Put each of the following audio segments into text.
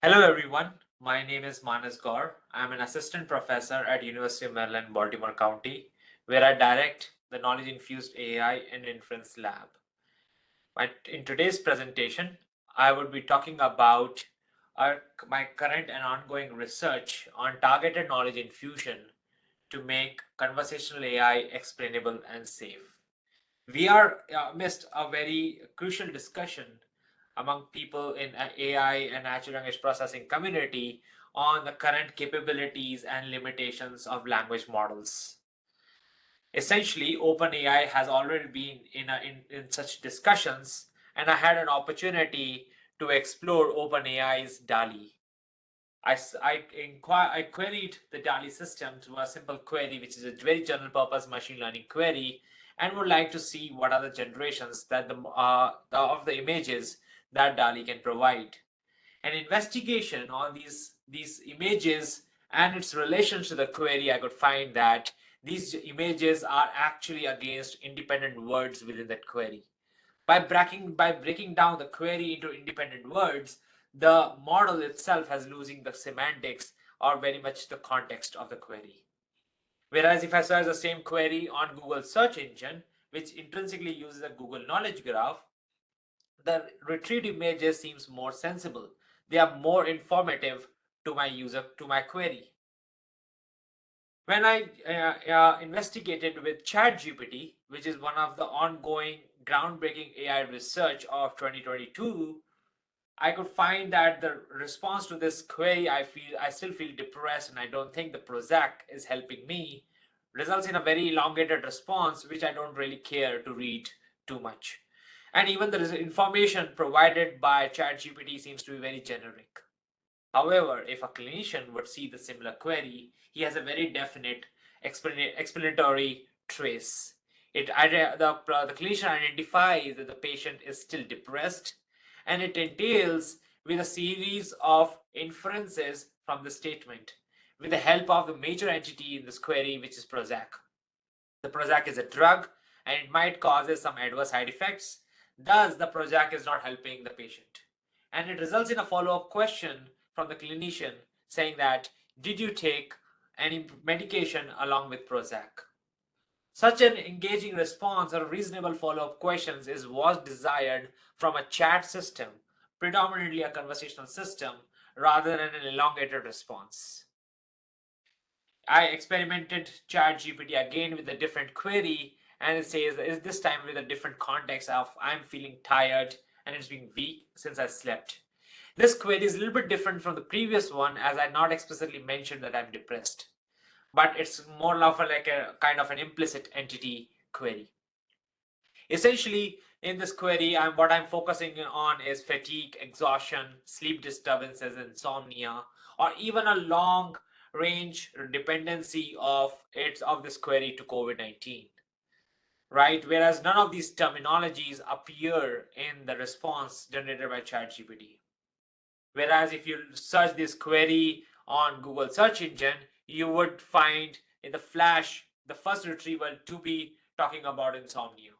Hello everyone, my name is Manas Gaur. I'm an assistant professor at University of Maryland, Baltimore County, where I direct the knowledge-infused AI and inference lab. In today's presentation, I would be talking about my current and ongoing research on targeted knowledge infusion to make conversational AI explainable and safe. We are missed a very crucial discussion among people in AI and natural language processing community on the current capabilities and limitations of language models. Essentially, OpenAI has already been in such discussions, and I had an opportunity to explore OpenAI's DALI. I queried the DALI system through a simple query, which is a very general purpose machine learning query, and would like to see what are the generations that of the images that DALI can provide. An investigation on these images and its relation to the query, I could find that these images are actually against independent words within that query. By breaking down the query into independent words, the model itself has losing the semantics or very much the context of the query. Whereas if I search the same query on Google search engine, which intrinsically uses a Google knowledge graph, the retrieved images seems more sensible. They are more informative to my query. When I investigated with ChatGPT, which is one of the ongoing groundbreaking AI research of 2022, I could find that the response to this query, I still feel depressed and I don't think the Prozac is helping me, results in a very elongated response, which I don't really care to read too much. And even the information provided by ChatGPT seems to be very generic. However, if a clinician would see the similar query, he has a very definite explanatory trace. The clinician identifies that the patient is still depressed, and it entails with a series of inferences from the statement with the help of the major entity in this query, which is Prozac. The Prozac is a drug and it might cause some adverse side effects. Thus, the Prozac is not helping the patient. And it results in a follow-up question from the clinician saying that, did you take any medication along with Prozac? Such an engaging response or reasonable follow-up questions is was desired from a chat system, predominantly a conversational system, rather than an elongated response. I experimented ChatGPT again with a different query, and it says is this time with a different context of I'm feeling tired and it's being weak since I slept. This query is a little bit different from the previous one as I not explicitly mentioned that I'm depressed, but it's more of like a kind of an implicit entity query. Essentially, in this query, what I'm focusing on is fatigue, exhaustion, sleep disturbances, insomnia, or even a long range dependency of this query to COVID-19. Right? Whereas none of these terminologies appear in the response generated by ChatGPT. Whereas if you search this query on Google search engine, you would find in the flash the first retrieval to be talking about insomnia.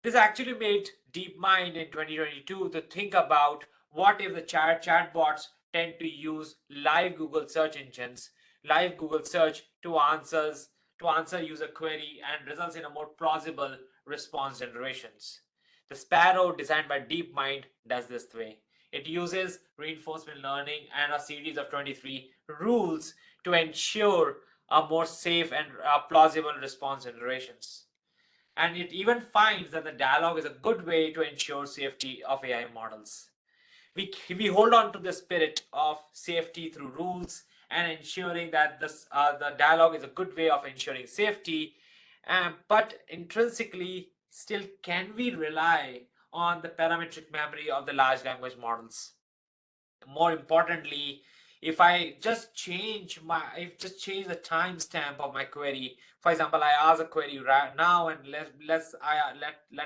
This actually made DeepMind in 2022 to think about what if the chatbots tend to use live Google search engines, live Google search to answer user query and results in a more plausible response generations. The Sparrow designed by DeepMind does this way. It uses reinforcement learning and a series of 23 rules to ensure a more safe and plausible response generations. And it even finds that the dialogue is a good way to ensure safety of AI models. We hold on to the spirit of safety through rules and ensuring that the dialogue is a good way of ensuring safety. But intrinsically, still, can we rely on the parametric memory of the large language models? More importantly, if I just change the timestamp of my query, for example, I ask a query right now and let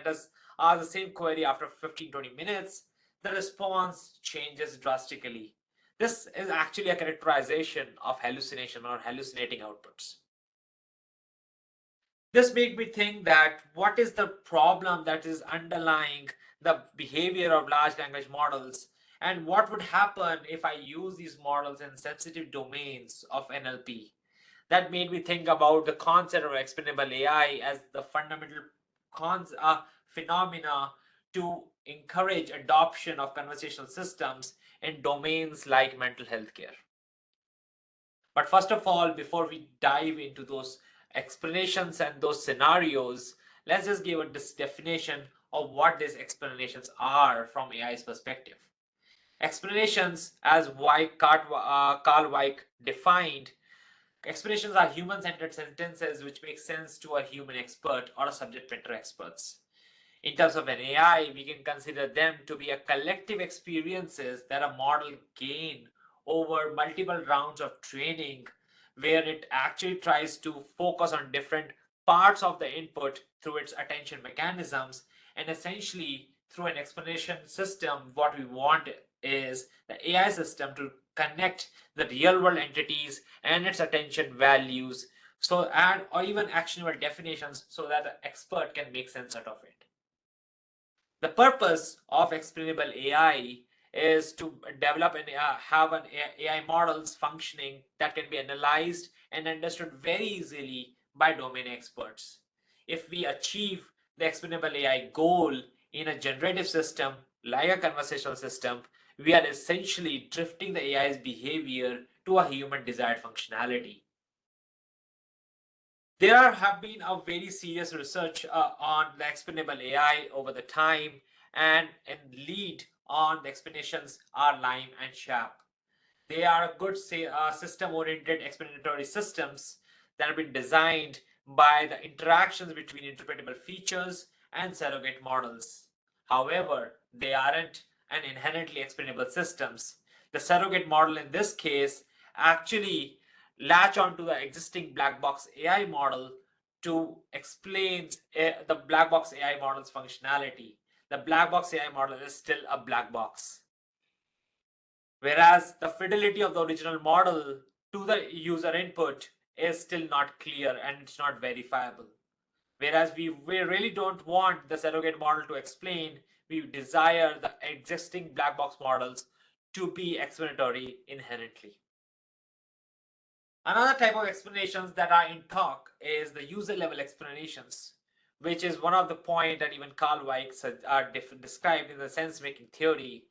us ask the same query after 15-20 minutes, the response changes drastically. This is actually a characterization of hallucination or hallucinating outputs. This made me think that what is the problem that is underlying the behavior of large language models, And what would happen if I use these models in sensitive domains of NLP? That made me think about the concept of explainable AI as the fundamental phenomena to encourage adoption of conversational systems in domains like mental health care. But first of all, before we dive into those explanations and those scenarios, let's just give a definition of what these explanations are from AI's perspective. Explanations, as Carl Weick defined, explanations are human-centered sentences which make sense to a human expert or a subject matter experts. In terms of an AI, we can consider them to be a collective experiences that a model gain over multiple rounds of training, where it actually tries to focus on different parts of the input through its attention mechanisms. And essentially, through an explanation system, what we want is the AI system to connect the real world entities and its attention values, so and or even actionable definitions, so that the expert can make sense out of it. The purpose of explainable AI is to develop and have an AI models functioning that can be analyzed and understood very easily by domain experts. If we achieve the explainable AI goal in a generative system like a conversational system, we are essentially drifting the AI's behavior to a human desired functionality. There have been a very serious research on the explainable AI over the time, and lead on the explanations are Lime and Sharp. They are good system-oriented explanatory systems that have been designed by the interactions between interpretable features and surrogate models. However, they aren't an inherently explainable systems. The surrogate model in this case actually latch onto the existing black box AI model to explain the black box AI model's functionality. The black box AI model is still a black box. Whereas the fidelity of the original model to the user input is still not clear and it's not verifiable. Whereas we really don't want the surrogate model to explain, we desire the existing black box models to be explanatory inherently. Another type of explanations that are in talk is the user level explanations, which is one of the points that even Carl Weick described in the sense making theory,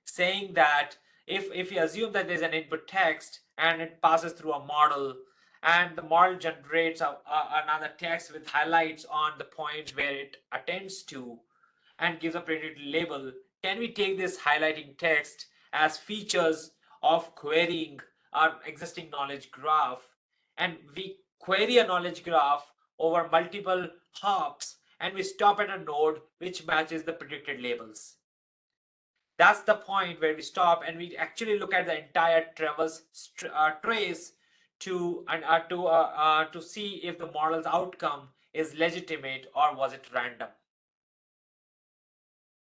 saying that if you assume that there's an input text and it passes through a model, and the model generates another text with highlights on the points where it attends to and gives a predicted label, can we take this highlighting text as features of querying our existing knowledge graph, and we query a knowledge graph over multiple hops and we stop at a node which matches the predicted labels? That's the point where we stop and we actually look at the entire traverse trace to see if the model's outcome is legitimate or was it random.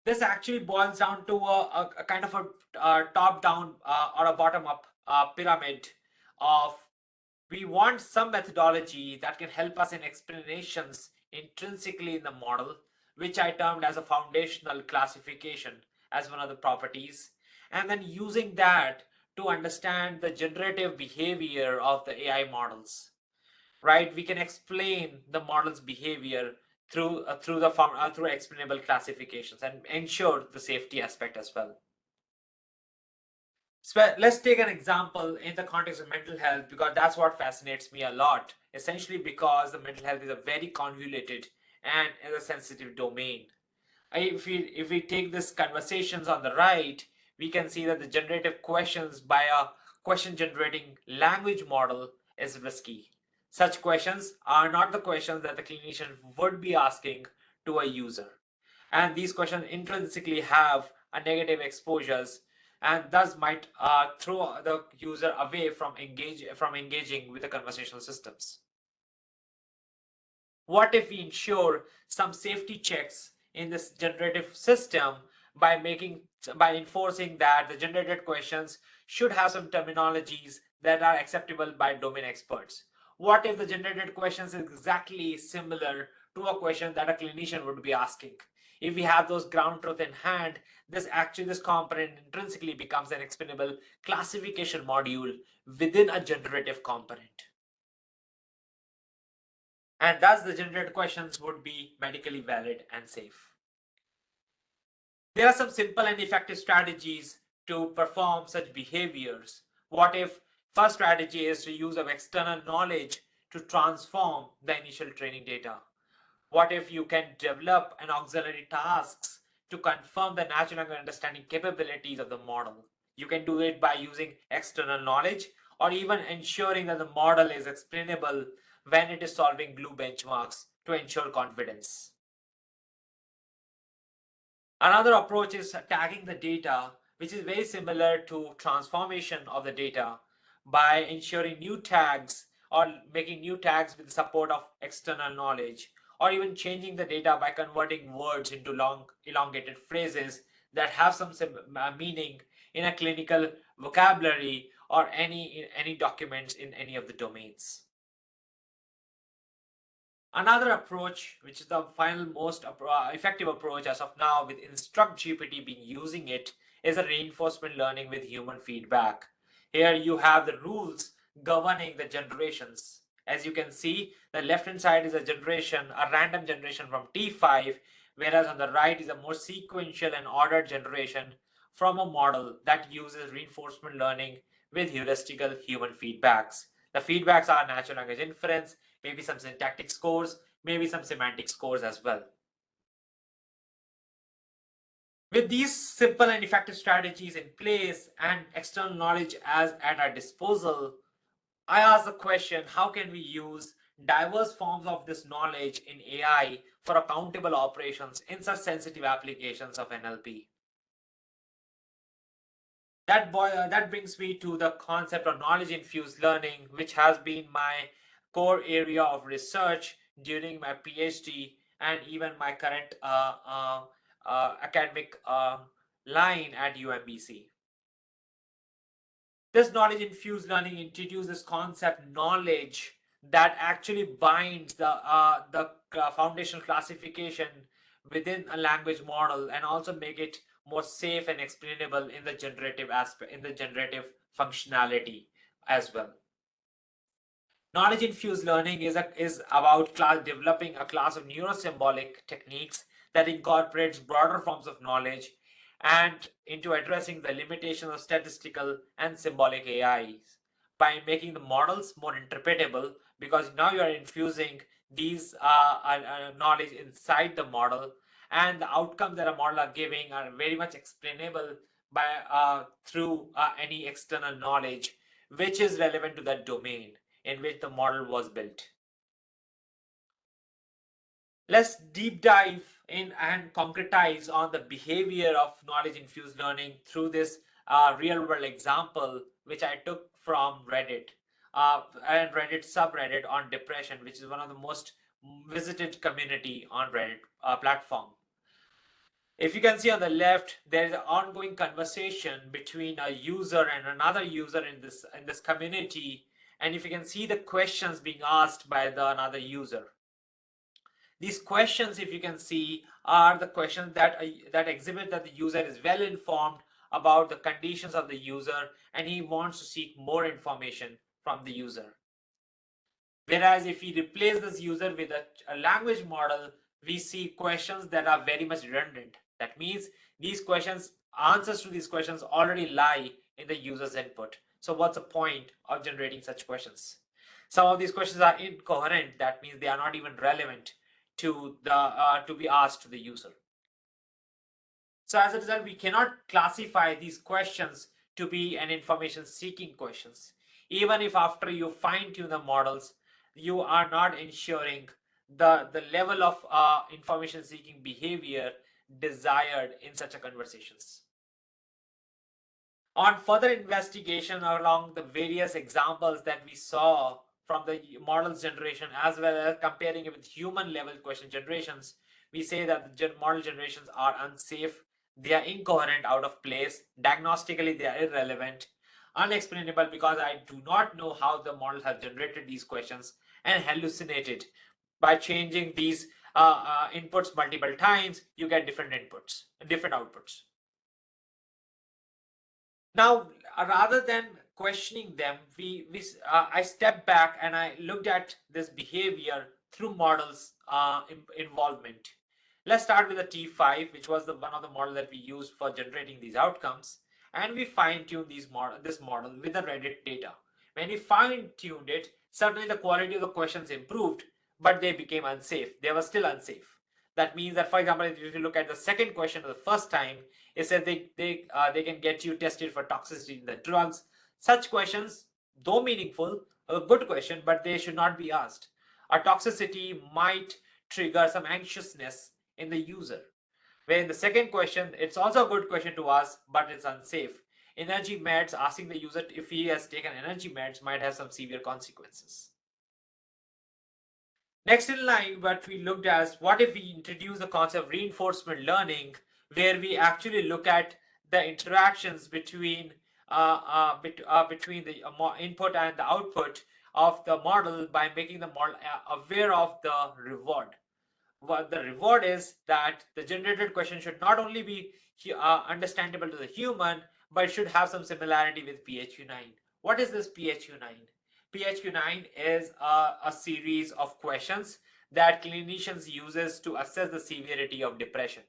This actually boils down to a kind of a top-down or a bottom-up pyramid of, we want some methodology that can help us in explanations intrinsically in the model, which I termed as a foundational classification as one of the properties, and then using that to understand the generative behavior of the AI models. Right? We can explain the model's behavior through explainable classifications and ensure the safety aspect as well. So let's take an example in the context of mental health, because that's what fascinates me a lot. Essentially, because the mental health is a very convoluted and is a sensitive domain. If we take this conversations on the right, we can see that the generative questions by a question generating language model is risky. Such questions are not the questions that the clinician would be asking to a user. And these questions intrinsically have a negative exposures and thus might throw the user away from engaging with the conversational systems. What if we ensure some safety checks in this generative system by enforcing that the generated questions should have some terminologies that are acceptable by domain experts? What if the generated questions is exactly similar to a question that a clinician would be asking? if we have those ground truth in hand, this component intrinsically becomes an explainable classification module within a generative component. And thus the generated questions would be medically valid and safe. There are some simple and effective strategies to perform such behaviors. What if first strategy is to use of external knowledge to transform the initial training data? What if you can develop an auxiliary tasks to confirm the natural language understanding capabilities of the model? You can do it by using external knowledge or even ensuring that the model is explainable when it is solving glue benchmarks to ensure confidence. Another approach is tagging the data, which is very similar to transformation of the data by ensuring new tags or making new tags with the support of external knowledge, or even changing the data by converting words into long elongated phrases that have some meaning in a clinical vocabulary or any documents in any of the domains. Another approach, which is the final most effective approach as of now with Instruct GPT being using it, is a reinforcement learning with human feedback. Here you have the rules governing the generations. As you can see, the left hand side is a random generation from T5, whereas on the right is a more sequential and ordered generation from a model that uses reinforcement learning with heuristical human feedbacks. The feedbacks are natural language inference, maybe some syntactic scores, maybe some semantic scores as well. With these simple and effective strategies in place and external knowledge as at our disposal, I ask the question, how can we use diverse forms of this knowledge in AI for accountable operations in such sensitive applications of NLP? That brings me to the concept of knowledge infused learning, which has been my core area of research during my PhD and even my current academic line at UMBC. This knowledge infused learning introduces concept knowledge that actually binds the foundational classification within a language model and also make it more safe and explainable in the generative aspect, in the generative functionality as well. Knowledge infused learning is about developing a class of neurosymbolic techniques that incorporates broader forms of knowledge and into addressing the limitations of statistical and symbolic AIs by making the models more interpretable, because now you are infusing these knowledge inside the model, and the outcomes that a model are giving are very much explainable by through any external knowledge which is relevant to that domain in which the model was built. Let's deep dive in and concretize on the behavior of knowledge infused learning through this real world example, which I took from Reddit and Reddit subreddit on depression, which is one of the most visited community on Reddit platform. If you can see on the left, there is an ongoing conversation between a user and another user in this community. And if you can see the questions being asked by another user, these questions, if you can see, are the questions that exhibit that the user is well informed about the conditions of the user and he wants to seek more information from the user. Whereas if we replace this user with a language model, we see questions that are very much redundant. That means answers to these questions already lie in the user's input. So what's the point of generating such questions? Some of these questions are incoherent. That means they are not even relevant to be asked to the user. So as a result, we cannot classify these questions to be an information seeking questions. Even if after you fine tune the models, you are not ensuring the level of information seeking behavior desired in such a conversations. On further investigation along the various examples that we saw from the models generation as well as comparing it with human level question generations, we say that the model generations are unsafe, they are incoherent, out of place, diagnostically they are irrelevant, unexplainable because I do not know how the models have generated these questions, and hallucinated by changing these inputs multiple times, you get different inputs, different outputs. Now, rather than questioning them, I stepped back and I looked at this behavior through models involvement. Let's start with the T5, which was one of the models that we used for generating these outcomes, and we fine-tuned this model with the Reddit data. When we fine-tuned it, certainly the quality of the questions improved, but they became unsafe. They were still unsafe. That means that, for example, if you look at the second question the first time, it says they can get you tested for toxicity in the drugs. Such questions, though meaningful, a good question, but they should not be asked. A toxicity might trigger some anxiousness in the user. Where in the second question, it's also a good question to ask, but it's unsafe. Energy meds, asking the user if he has taken energy meds might have some severe consequences. Next in line, what we looked at, what if we introduce the concept of reinforcement learning, where we actually look at the interactions between the input and the output of the model by making the model aware of the reward. What the reward is that the generated question should not only be understandable to the human, but should have some similarity with PHQ-9. What is this PHQ-9? PHQ-9 is a series of questions that clinicians uses to assess the severity of depression.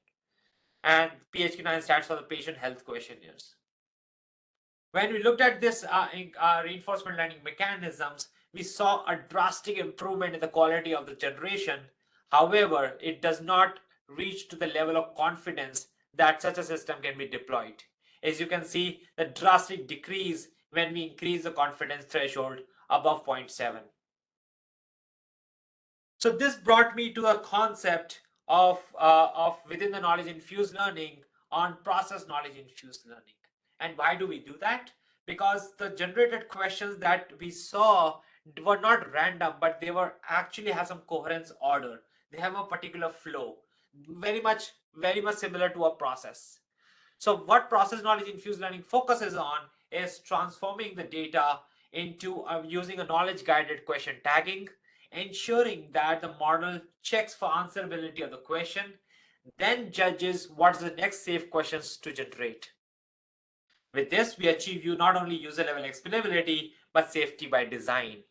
And PHQ-9 stands for the patient health questionnaires. When we looked at this reinforcement learning mechanisms, we saw a drastic improvement in the quality of the generation. However, it does not reach to the level of confidence that such a system can be deployed. As you can see, the drastic decrease when we increase the confidence threshold above 0.7. So this brought me to a concept of within the knowledge infused learning on process knowledge infused learning. And why do we do that? Because the generated questions that we saw were not random, but they were actually have some coherence order. They have a particular flow, very much similar to a process. So what process knowledge infused learning focuses on is transforming the data into using a knowledge guided question tagging, ensuring that the model checks for answerability of the question, then judges what's the next safe questions to generate. With this, we achieve not only user level explainability, but safety by design.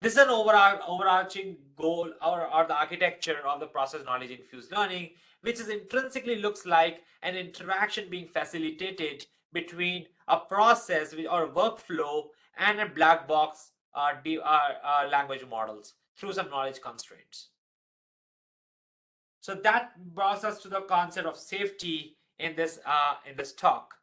This is an overarching goal or the architecture of the process knowledge infused learning, which is intrinsically looks like an interaction being facilitated between a process or workflow and a black box language models through some knowledge constraints. So that brought us to the concept of safety in this talk.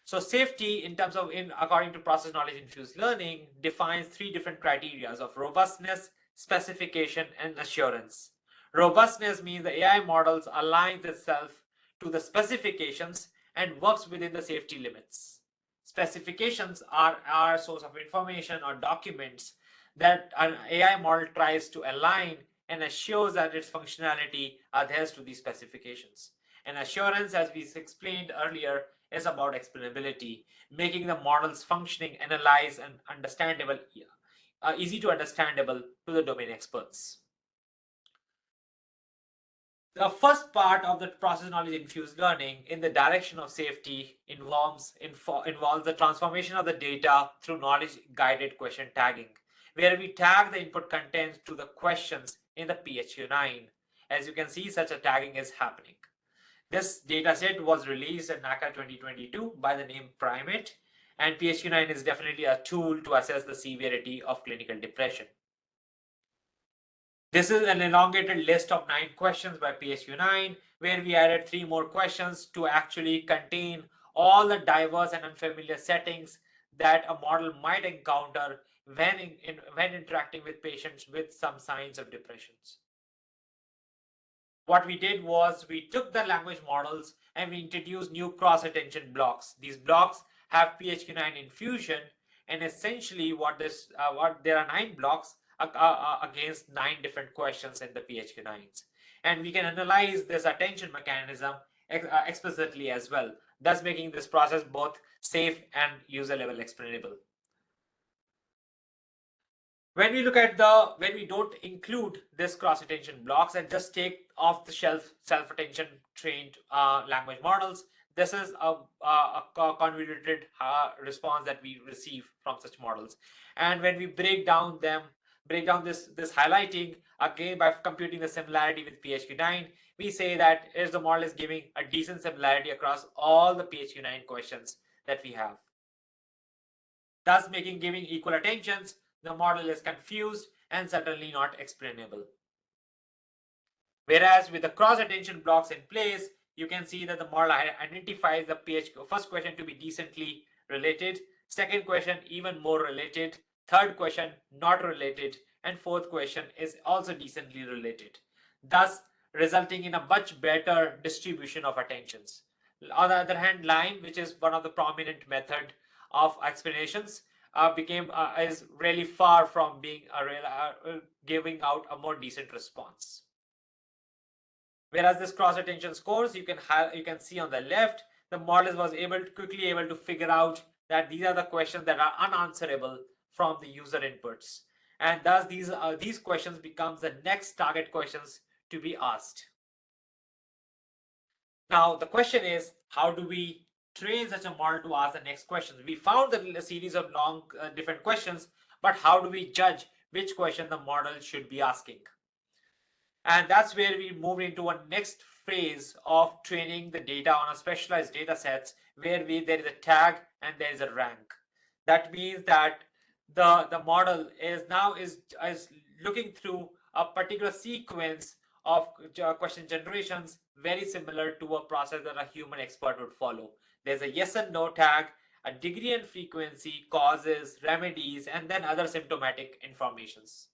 So safety in terms of according to process knowledge infused learning defines three different criteria of robustness, specification, and assurance. Robustness means the AI models aligns itself to the specifications and works within the safety limits. Specifications are our source of information or documents that an AI model tries to align and assures that its functionality adheres to these specifications. And assurance, as we explained earlier, is about explainability, making the models functioning, analyzed, and understandable, easy to understandable to the domain experts. The first part of the process knowledge infused learning in the direction of safety involves the transformation of the data through knowledge guided question tagging, where we tag the input contents to the questions in the PHQ-9. As you can see, such a tagging is happening. This dataset was released in NACA 2022 by the name Primate, and PHQ-9 is definitely a tool to assess the severity of clinical depression. This is an elongated list of 9 questions by PHQ-9, where we added 3 more questions to actually contain all the diverse and unfamiliar settings that a model might encounter when interacting with patients with some signs of depressions. What we did was we took the language models and we introduced new cross-attention blocks. These blocks have PHQ-9 infusion, and essentially there are 9 blocks against 9 different questions in the PHQ-9s. And we can analyze this attention mechanism explicitly as well, thus making this process both safe and user level explainable. When we don't include this cross-attention blocks and just take off the shelf self-attention trained language models, this is a convoluted response that we receive from such models. And when we break down this highlighting again by computing the similarity with PHQ-9, we say that is the model is giving a decent similarity across all the PHQ-9 questions that we have. Thus, giving equal attentions, the model is confused and certainly not explainable. Whereas with the cross-attention blocks in place, you can see that the model identifies the first question to be decently related, second question even more related, third question not related, and fourth question is also decently related, thus resulting in a much better distribution of attentions. On the other hand, line, which is one of the prominent method of explanations, is really far from being giving out a more decent response. Whereas this cross attention scores, you can see on the left, the model was quickly able to figure out that these are the questions that are unanswerable from the user inputs, and thus these questions becomes the next target questions to be asked. Now the question is, how do we train such a model to ask the next questions? We found a series of long different questions, but how do we judge which question the model should be asking? And that's where we move into a next phase of training the data on a specialized data sets where there is a tag and there is a rank. That means that the model is looking through a particular sequence of question generations very similar to a process that a human expert would follow. There's a yes and no tag, a degree and frequency, causes, remedies, and then other symptomatic informations.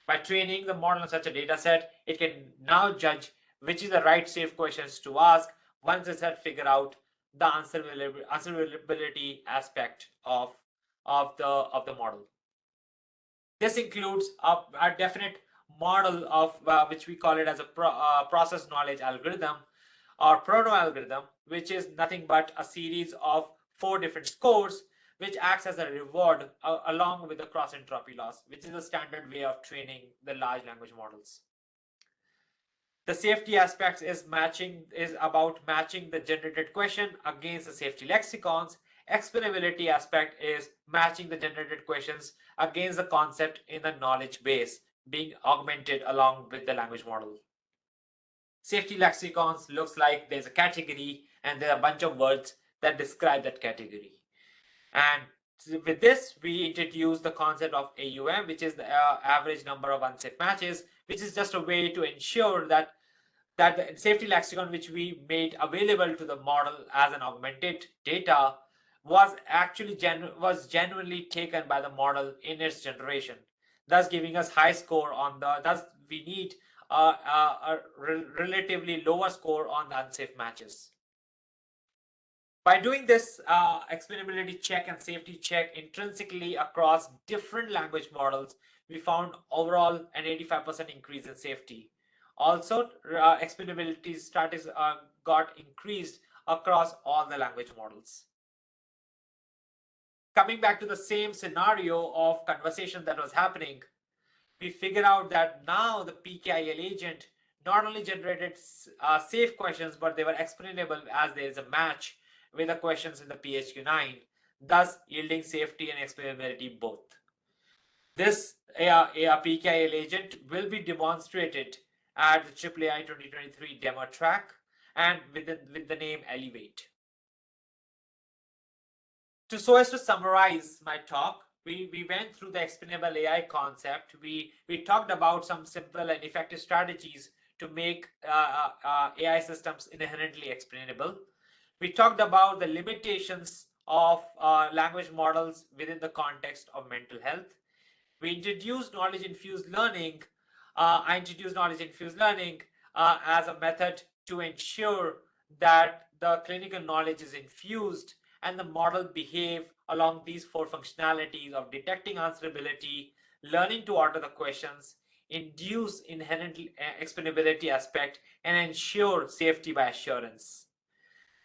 By training the model on such a data set, it can now judge which is the right safe questions to ask once it has figured out the answerability aspect of the model. This includes a definite model of which we call it as a process knowledge algorithm or proto algorithm, which is nothing but a series of 4 different scores which acts as a reward along with the cross entropy loss, which is a standard way of training the large language models. The safety aspects is about matching the generated question against the safety lexicons. Explainability aspect is matching the generated questions against the concept in the knowledge base being augmented along with the language model. Safety lexicons looks like there's a category and there are a bunch of words that describe that category. And with this, we introduce the concept of AUM, which is the average number of unsafe matches, which is just a way to ensure that the safety lexicon which we made available to the model as an augmented data was actually genuinely taken by the model in its generation, thus giving us high score on thus we need a relatively lower score on the unsafe matches. By doing this explainability check and safety check intrinsically across different language models, we found overall an 85% increase in safety. Also, explainability status got increased across all the language models. Coming back to the same scenario of conversation that was happening, we figured out that now the PKIL agent not only generated safe questions, but they were explainable as there is a match with the questions in the PHQ-9, thus yielding safety and explainability both. This PKIL agent will be demonstrated at the AAAI 2023 demo track and with the name Elevate. So as to summarize my talk, we went through the explainable AI concept. We talked about some simple and effective strategies to make AI systems inherently explainable. We talked about the limitations of language models within the context of mental health. We introduced knowledge-infused learning. I introduced knowledge-infused learning as a method to ensure that the clinical knowledge is infused and the model behave along these 4 functionalities of detecting answerability, learning to order the questions, induce inherent explainability aspect, and ensure safety by assurance.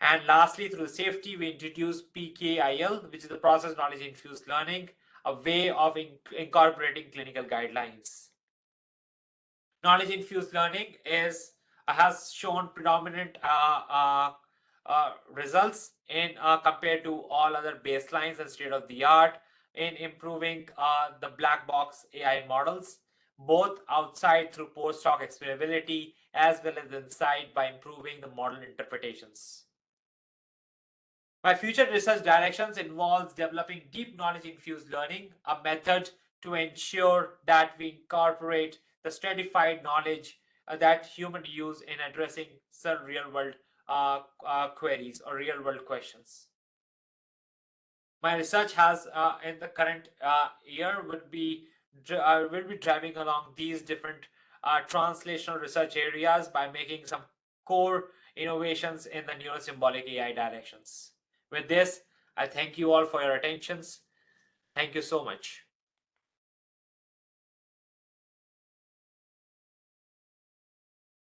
And lastly, through safety, we introduce PKIL, which is the process knowledge infused learning, a way of incorporating clinical guidelines. Knowledge infused learning has shown predominant results in compared to all other baselines and state of the art in improving the black box AI models, both outside through post-hoc explainability as well as inside by improving the model interpretations. My future research directions involves developing deep knowledge infused learning, a method to ensure that we incorporate the stratified knowledge that humans use in addressing certain real world queries or real world questions. My research has in the current year will be driving along these different translational research areas by making some core innovations in the neurosymbolic AI directions. With this, I thank you all for your attentions. Thank you so much.